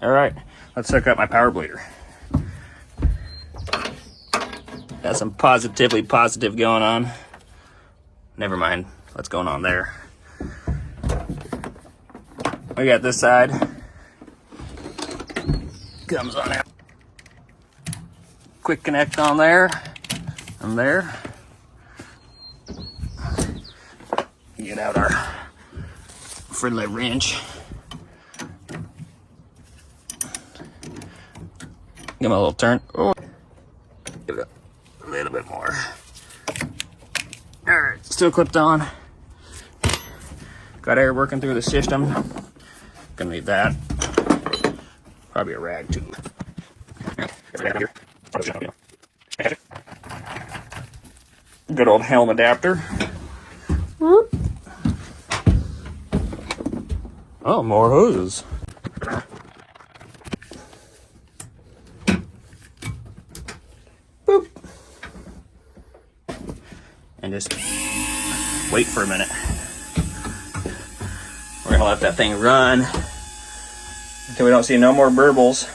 All right, let's hook up my power bleeder. Got some positively positive going on. Never mind what's going on there. We got this side. Comes on out. Quick connect on there and there. Get out our friendly wrench. Give him a little turn. Oh. Give it a little bit more. All right, still clipped on. Got air working through the system. Gonna need that. Probably a rag too. Good old helm adapter. Oh, more hoses. Boop. And just wait for a minute. We're gonna let that thing run until we don't see no more burbles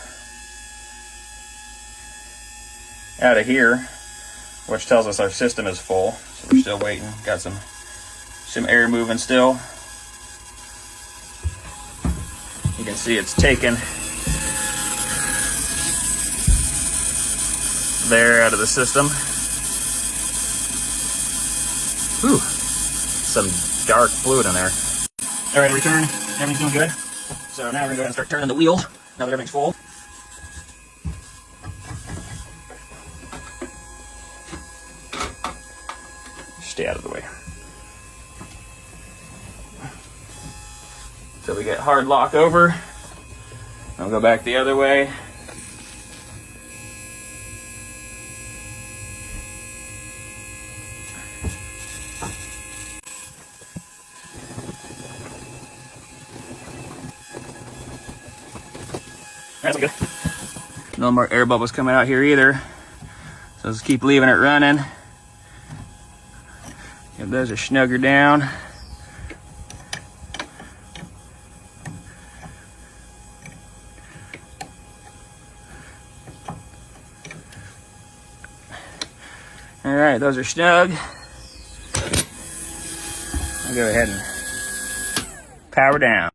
out of here, which tells us our system is full. So we're still waiting. Got some air moving still. You can see it's taken there out of the system. Whew, some dark fluid in there. All right, return. Everything's doing good. So now we're gonna go ahead and start turning the wheel now that everything's full. Stay out of the way. So we get hard lock over. I'll go back the other way. That's good. No more air bubbles coming out here either. So let's keep leaving it running. Get those are snugger down. All right, those are snug. I'll go ahead and power down.